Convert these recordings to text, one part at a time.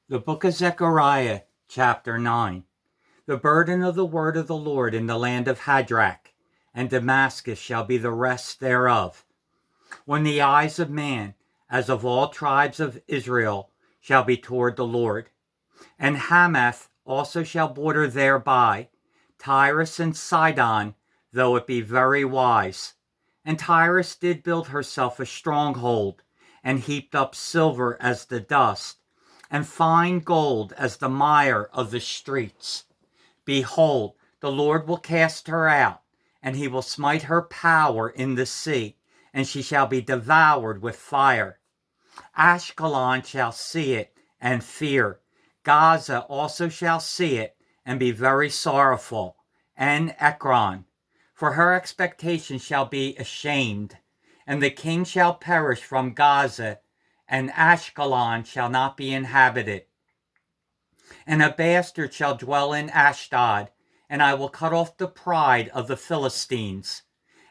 The book of Zechariah, chapter 9. The burden of the word of the Lord in the land of Hadrach, and Damascus shall be the rest thereof. When the eyes of man, as of all tribes of Israel, shall be toward the Lord. And Hamath also shall border thereby, Tyrus and Sidon, though it be very wise. And Tyrus did build herself a stronghold, and heaped up silver as the dust, and fine gold as the mire of the streets. Behold, the Lord will cast her out, and he will smite her power in the sea, and she shall be devoured with fire. Ashkelon shall see it and fear. Gaza also shall see it and be very sorrowful, and Ekron. For her expectation shall be ashamed, and the king shall perish from Gaza, and Ashkelon shall not be inhabited. And a bastard shall dwell in Ashdod, and I will cut off the pride of the Philistines,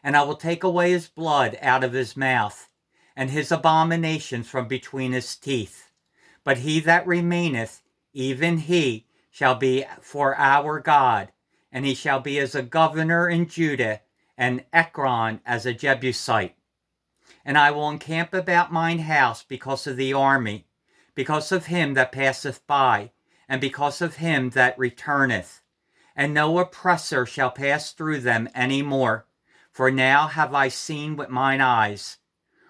and I will take away his blood out of his mouth, and his abominations from between his teeth. But he that remaineth, even he, shall be for our God, and he shall be as a governor in Judah, and Ekron as a Jebusite. And I will encamp about mine house because of the army, because of him that passeth by, and because of him that returneth. And no oppressor shall pass through them any more, for now have I seen with mine eyes.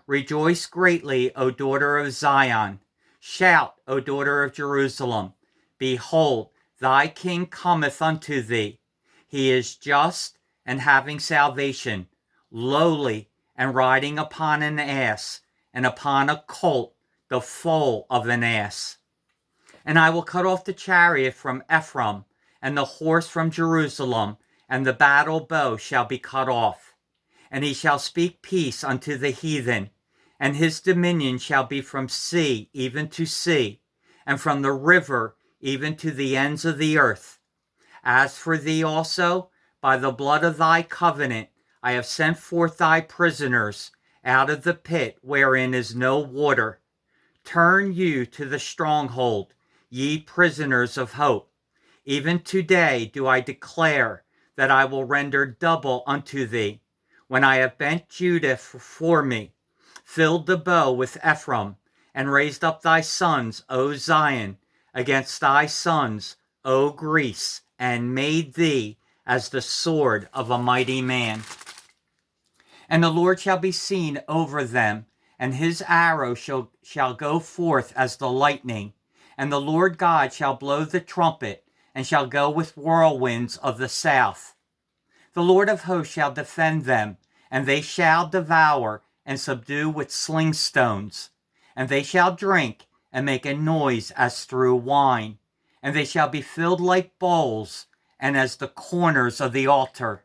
Rejoice greatly, O daughter of Zion. Shout, O daughter of Jerusalem. Behold, thy king cometh unto thee. He is just and having salvation, lowly, and riding upon an ass, and upon a colt, the foal of an ass. And I will cut off the chariot from Ephraim, and the horse from Jerusalem, and the battle bow shall be cut off. And he shall speak peace unto the heathen, and his dominion shall be from sea even to sea, and from the river even to the ends of the earth. As for thee also, by the blood of thy covenant, I have sent forth thy prisoners out of the pit wherein is no water. Turn you to the stronghold, ye prisoners of hope. Even today do I declare that I will render double unto thee, when I have bent Judah for me, filled the bow with Ephraim, and raised up thy sons, O Zion, against thy sons, O Greece, and made thee as the sword of a mighty man. And the Lord shall be seen over them, and his arrow shall go forth as the lightning. And the Lord God shall blow the trumpet, and shall go with whirlwinds of the south. The Lord of hosts shall defend them, and they shall devour and subdue with sling stones. And they shall drink and make a noise as through wine. And they shall be filled like bowls, and as the corners of the altar.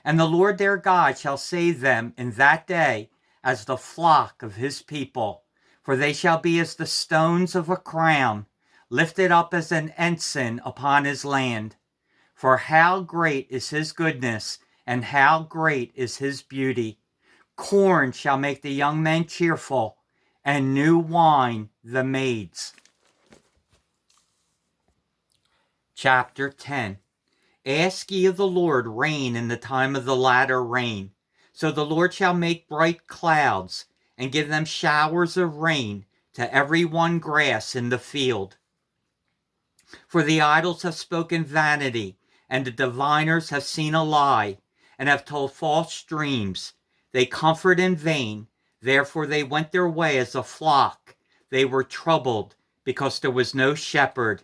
And the Lord their God shall save them in that day as the flock of his people. For they shall be as the stones of a crown, lifted up as an ensign upon his land. For how great is his goodness, and how great is his beauty. Corn shall make the young men cheerful, and new wine the maids. Chapter 10. Ask ye of the Lord rain in the time of the latter rain. So the Lord shall make bright clouds, and give them showers of rain to every one grass in the field. For the idols have spoken vanity, and the diviners have seen a lie, and have told false dreams. They comfort in vain, therefore they went their way as a flock. They were troubled, because there was no shepherd.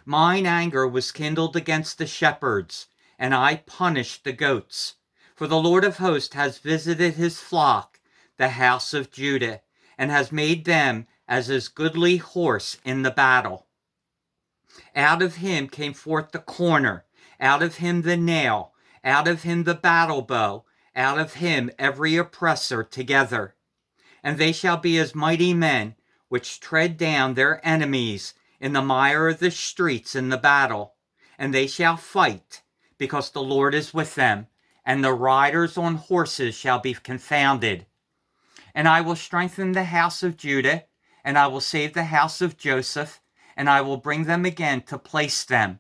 Mine anger was kindled against the shepherds, and I punished the goats. For the Lord of hosts has visited his flock, the house of Judah, and has made them as his goodly horse in the battle. Out of him came forth the corner, out of him the nail, out of him the battle bow, out of him every oppressor together. And they shall be as mighty men, which tread down their enemies in the mire of the streets in the battle. And they shall fight, because the Lord is with them, and the riders on horses shall be confounded. And I will strengthen the house of Judah, and I will save the house of Joseph, and I will bring them again to place them,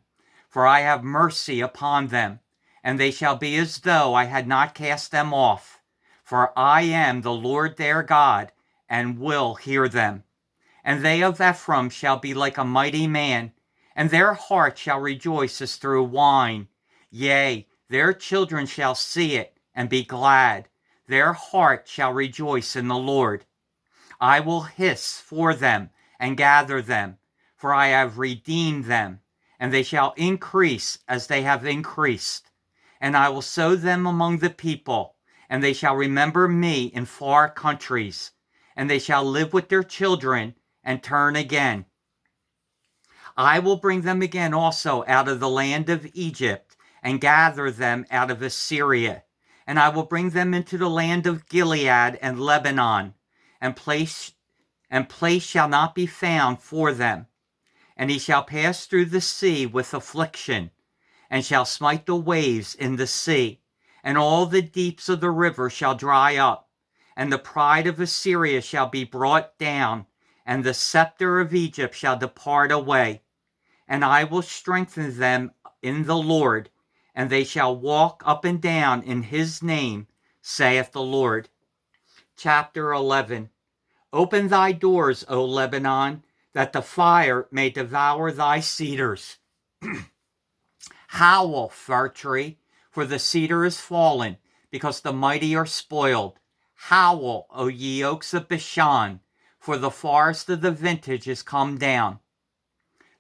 for I have mercy upon them, and they shall be as though I had not cast them off. For I am the Lord their God, and will hear them. And they of Ephraim shall be like a mighty man, and their heart shall rejoice as through wine. Yea, their children shall see it, and be glad. Their heart shall rejoice in the Lord. I will hiss for them, and gather them, for I have redeemed them, and they shall increase as they have increased. And I will sow them among the people, and they shall remember me in far countries, and they shall live with their children, and turn again. I will bring them again also out of the land of Egypt, and gather them out of Assyria. And I will bring them into the land of Gilead and Lebanon, and place shall not be found for them. And he shall pass through the sea with affliction, and shall smite the waves in the sea, and all the deeps of the river shall dry up, and the pride of Assyria shall be brought down, and the scepter of Egypt shall depart away. And I will strengthen them in the Lord, and they shall walk up and down in his name, saith the Lord. Chapter 11. Open thy doors, O Lebanon, that the fire may devour thy cedars. Howl, fir tree, for the cedar is fallen, because the mighty are spoiled. Howl, O ye oaks of Bashan, for the forest of the vintage is come down.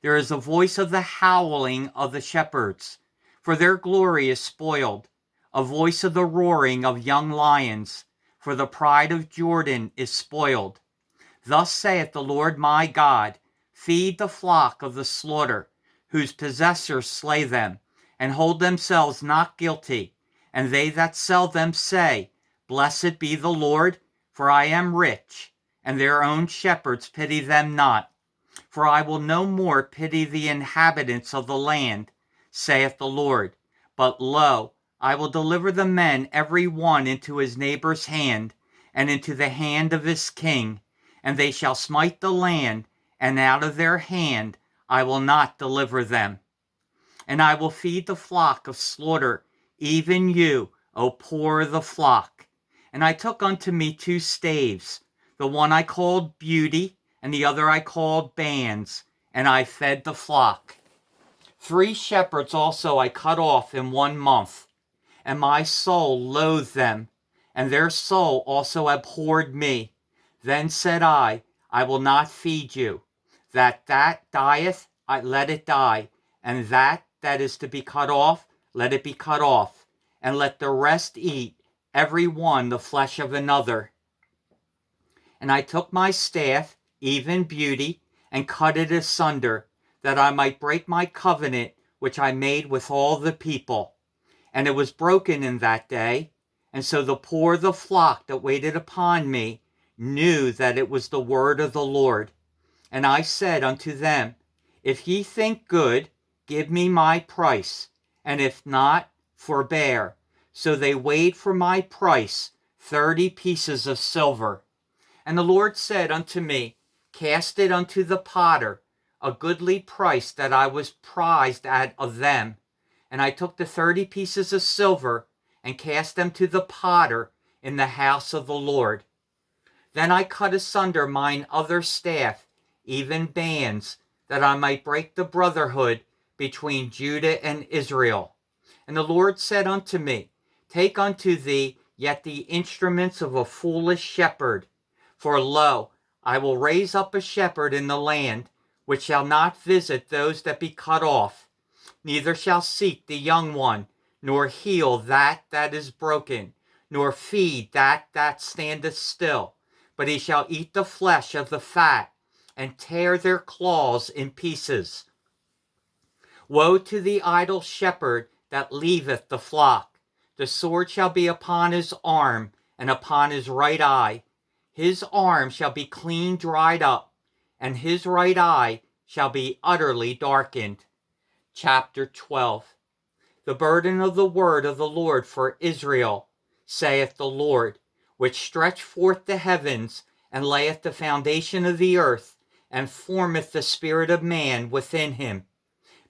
There is a voice of the howling of the shepherds, for their glory is spoiled, a voice of the roaring of young lions, for the pride of Jordan is spoiled. Thus saith the Lord my God, feed the flock of the slaughter, whose possessors slay them, and hold themselves not guilty, and they that sell them say, Blessed be the Lord, for I am rich, and their own shepherds pity them not. For I will no more pity the inhabitants of the land, saith the Lord. But lo, I will deliver the men every one into his neighbor's hand, and into the hand of his king, and they shall smite the land, and out of their hand I will not deliver them. And I will feed the flock of slaughter, even you, O poor of the flock. And I took unto me 2 staves, the one I called Beauty, and the other I called Bands, and I fed the flock. 3 shepherds also I cut off in 1 month, and my soul loathed them, and their soul also abhorred me. Then said I will not feed you. That dieth, let it die, and that is to be cut off, let it be cut off, and let the rest eat, every one the flesh of another. And I took my staff, even Beauty, and cut it asunder, that I might break my covenant which I made with all the people. And it was broken in that day, and so the poor of the flock that waited upon me knew that it was the word of the Lord. And I said unto them, If ye think good, give me my price, and if not, forbear. So they weighed for my price 30 pieces of silver. And the Lord said unto me, Cast it unto the potter, a goodly price that I was prized at of them. And I took the 30 pieces of silver, and cast them to the potter in the house of the Lord. Then I cut asunder mine other staff, even Bands, that I might break the brotherhood between Judah and Israel. And the Lord said unto me, Take unto thee yet the instruments of a foolish shepherd. For lo, I will raise up a shepherd in the land, which shall not visit those that be cut off, neither shall seek the young one, nor heal that is broken, nor feed that standeth still. But he shall eat the flesh of the fat, and tear their claws in pieces. Woe to the idle shepherd that leaveth the flock. The sword shall be upon his arm, and upon his right eye. His arm shall be clean dried up, and his right eye shall be utterly darkened. Chapter 12. The burden of the word of the Lord for Israel, saith the Lord, which stretched forth the heavens, and layeth the foundation of the earth, and formeth the spirit of man within him.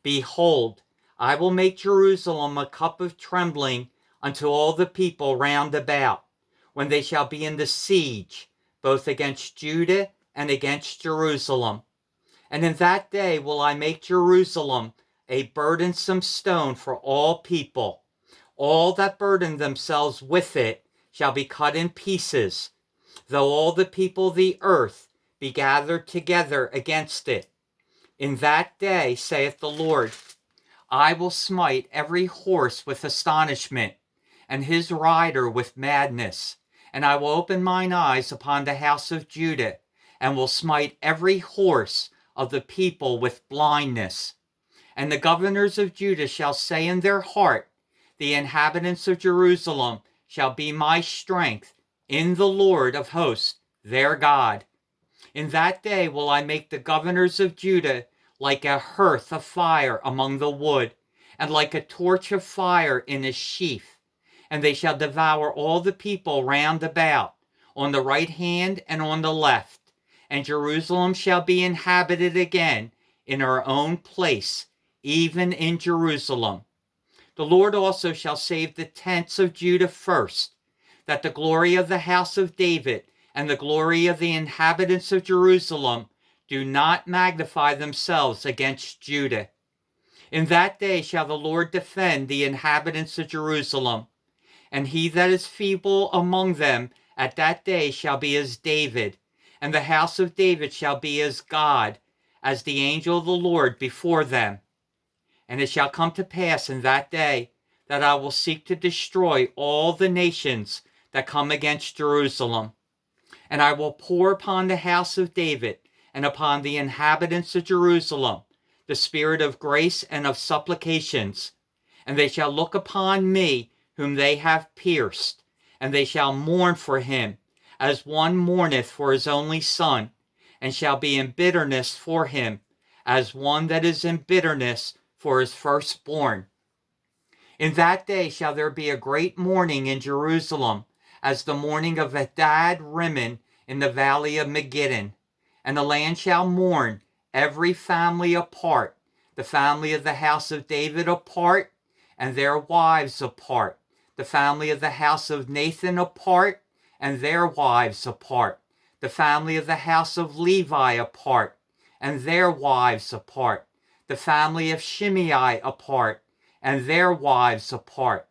Behold, I will make Jerusalem a cup of trembling unto all the people round about, when they shall be in the siege, both against Judah and against Jerusalem. And in that day will I make Jerusalem a burdensome stone for all people. All that burden themselves with it shall be cut in pieces, though all the people of the earth be gathered together against it. In that day, saith the Lord, I will smite every horse with astonishment, and his rider with madness. And I will open mine eyes upon the house of Judah, and will smite every horse of the people with blindness. And the governors of Judah shall say in their heart, the inhabitants of Jerusalem shall be my strength in the Lord of hosts, their God. In that day will I make the governors of Judah like a hearth of fire among the wood, and like a torch of fire in a sheaf. And they shall devour all the people round about, on the right hand and on the left. And Jerusalem shall be inhabited again in her own place, even in Jerusalem. The Lord also shall save the tents of Judah first, that the glory of the house of David and the glory of the inhabitants of Jerusalem do not magnify themselves against Judah. In that day shall the Lord defend the inhabitants of Jerusalem, and he that is feeble among them at that day shall be as David, and the house of David shall be as God, as the angel of the Lord before them. And it shall come to pass in that day that I will seek to destroy all the nations that come against Jerusalem. And I will pour upon the house of David and upon the inhabitants of Jerusalem the spirit of grace and of supplications. And they shall look upon me whom they have pierced, and they shall mourn for him, as one mourneth for his only son, and shall be in bitterness for him, as one that is in bitterness for his firstborn. In that day shall there be a great mourning in Jerusalem, as the mourning of Hadad Rimmon in the valley of Megiddon. And the land shall mourn, every family apart, the family of the house of David apart, and their wives apart, the family of the house of Nathan apart, and their wives apart, the family of the house of Levi apart, and their wives apart, the family of Shimei apart, and their wives apart,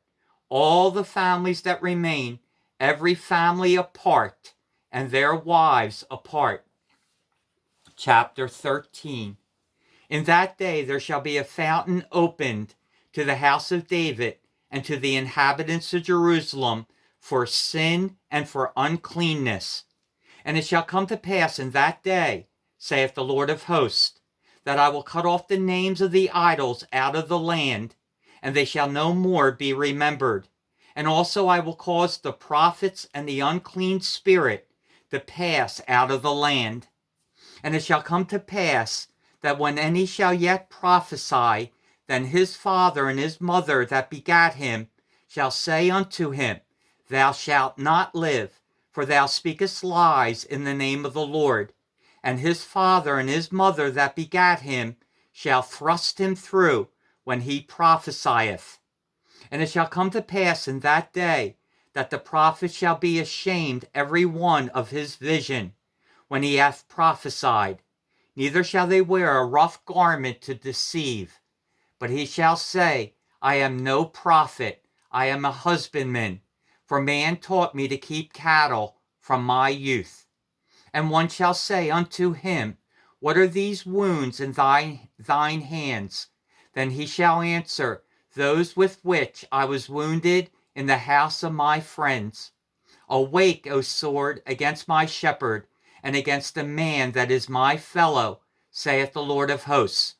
all the families that remain, every family apart, and their wives apart. Chapter 13. In that day there shall be a fountain opened to the house of David and to the inhabitants of Jerusalem for sin and for uncleanness. And it shall come to pass in that day, saith the Lord of hosts, that I will cut off the names of the idols out of the land, and they shall no more be remembered. And also I will cause the prophets and the unclean spirit to pass out of the land. And it shall come to pass that when any shall yet prophesy, then his father and his mother that begat him shall say unto him, Thou shalt not live, for thou speakest lies in the name of the Lord. And his father and his mother that begat him shall thrust him through when he prophesieth. And it shall come to pass in that day that the prophet shall be ashamed every one of his vision, when he hath prophesied. Neither shall they wear a rough garment to deceive. But he shall say, I am no prophet, I am a husbandman, for man taught me to keep cattle from my youth. And one shall say unto him, What are these wounds in thine hands? Then he shall answer, Those with which I was wounded in the house of my friends. Awake, O sword, against my shepherd, and against the man that is my fellow, saith the Lord of hosts.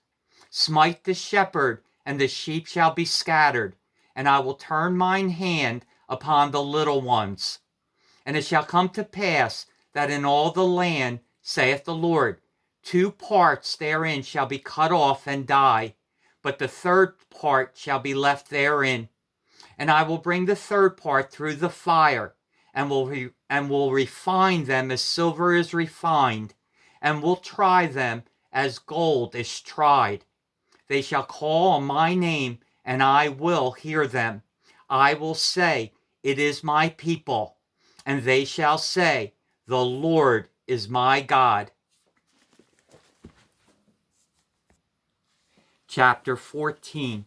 Smite the shepherd, and the sheep shall be scattered, and I will turn mine hand upon the little ones. And it shall come to pass that in all the land, saith the Lord, 2 parts therein shall be cut off and die, but the third part shall be left therein. And I will bring the third part through the fire, and will refine them as silver is refined, and will try them as gold is tried. They shall call on my name, and I will hear them. I will say, it is my people, and they shall say, the Lord is my God. Chapter 14.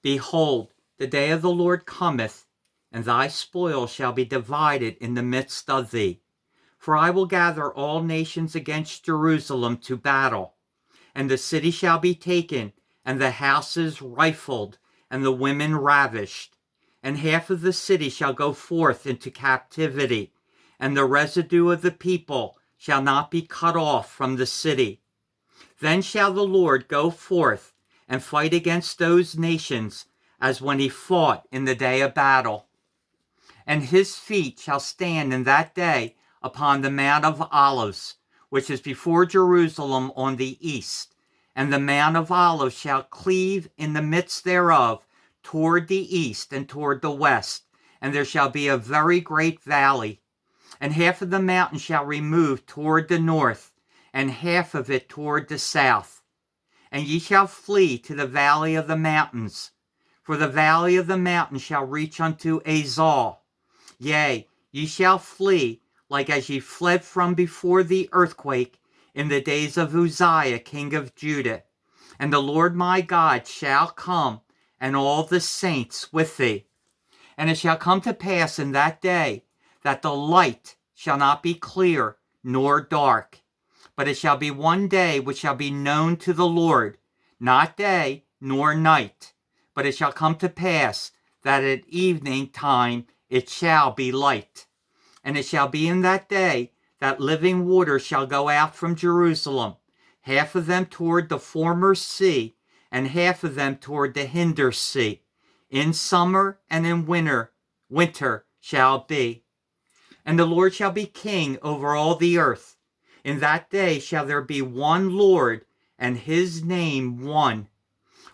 Behold, the day of the Lord cometh, and thy spoil shall be divided in the midst of thee. For I will gather all nations against Jerusalem to battle, and the city shall be taken, and the houses rifled, and the women ravished. And half of the city shall go forth into captivity, and the residue of the people shall not be cut off from the city. Then shall the Lord go forth and fight against those nations, as when he fought in the day of battle. And his feet shall stand in that day upon the Mount of Olives, which is before Jerusalem on the east. And the Mount of Olives shall cleave in the midst thereof toward the east and toward the west. And there shall be a very great valley. And half of the mountain shall remove toward the north, and half of it toward the south. And ye shall flee to the valley of the mountains, for the valley of the mountains shall reach unto Azal. Yea, ye shall flee, like as ye fled from before the earthquake in the days of Uzziah king of Judah. And the Lord my God shall come, and all the saints with thee. And it shall come to pass in that day, that the light shall not be clear nor dark, but it shall be one day which shall be known to the Lord, not day nor night. But it shall come to pass that at evening time it shall be light. And it shall be in that day that living waters shall go out from Jerusalem, half of them toward the former sea, and half of them toward the hinder sea. In summer and in winter shall be. And the Lord shall be king over all the earth. In that day shall there be one Lord, and his name one.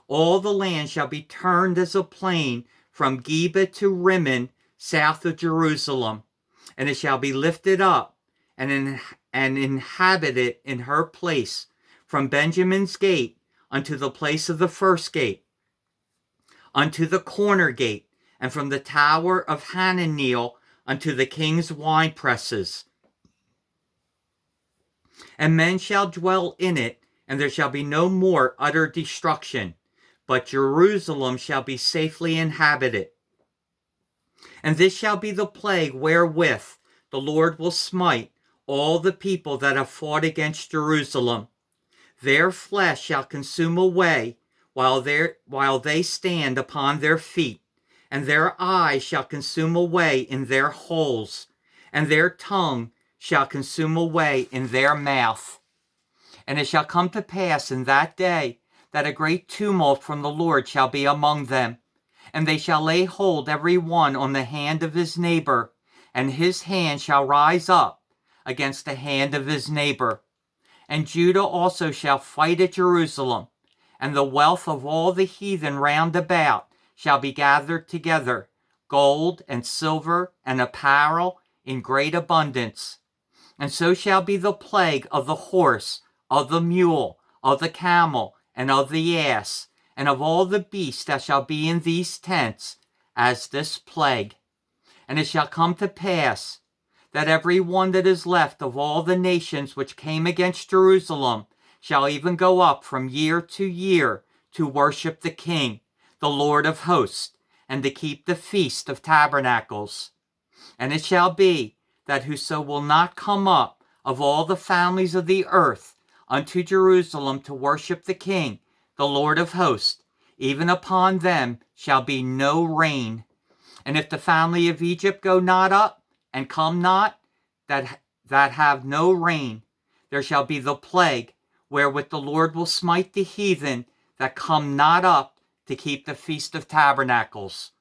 All the land shall be turned as a plain from Geba to Rimmon, south of Jerusalem. And it shall be lifted up, and inhabit it in her place, from Benjamin's gate unto the place of the first gate, unto the corner gate, and from the tower of Hananeel unto the king's winepresses. And men shall dwell in it, and there shall be no more utter destruction, but Jerusalem shall be safely inhabited. And this shall be the plague wherewith the Lord will smite all the people that have fought against Jerusalem. Their flesh shall consume away while they stand upon their feet, and their eyes shall consume away in their holes, and their tongue shall consume away in their mouth. And it shall come to pass in that day that a great tumult from the Lord shall be among them, and they shall lay hold every one on the hand of his neighbor, and his hand shall rise up against the hand of his neighbor. And Judah also shall fight at Jerusalem, and the wealth of all the heathen round about shall be gathered together, gold and silver and apparel in great abundance. And so shall be the plague of the horse, of the mule, of the camel, and of the ass, and of all the beasts that shall be in these tents, as this plague. And it shall come to pass that every one that is left of all the nations which came against Jerusalem shall even go up from year to year to worship the King, the Lord of hosts, and to keep the Feast of Tabernacles. And it shall be that whoso will not come up of all the families of the earth unto Jerusalem to worship the King, the Lord of hosts, even upon them shall be no rain. And if the family of Egypt go not up, and come not, that have no rain, there shall be the plague, wherewith the Lord will smite the heathen that come not up to keep the Feast of Tabernacles.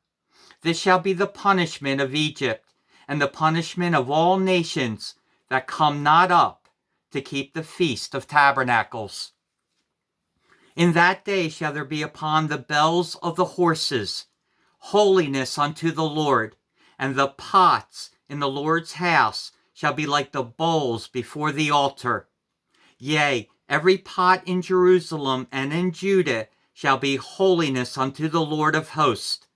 This shall be the punishment of Egypt, and the punishment of all nations that come not up to keep the Feast of Tabernacles. In that day shall there be upon the bells of the horses holiness unto the Lord, and the pots in the Lord's house shall be like the bowls before the altar. Yea, every pot in Jerusalem and in Judah shall be holiness unto the Lord of hosts.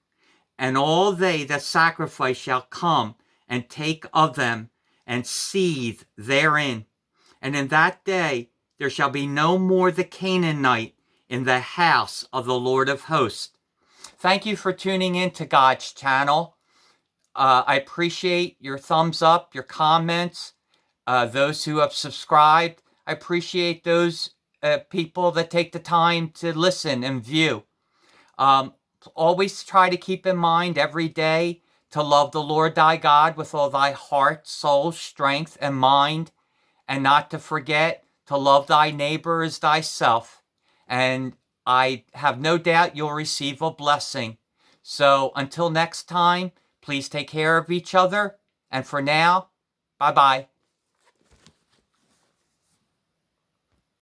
And all they that sacrifice shall come and take of them, and seethe therein. And in that day there shall be no more the Canaanite in the house of the Lord of hosts. Thank you for tuning in to God's channel. I appreciate your thumbs up, your comments, those who have subscribed. I appreciate those people that take the time to listen and view. Always try to keep in mind every day to love the Lord thy God with all thy heart, soul, strength, and mind, and not to forget to love thy neighbor as thyself. And I have no doubt you'll receive a blessing. So until next time, please take care of each other. And for now, bye-bye.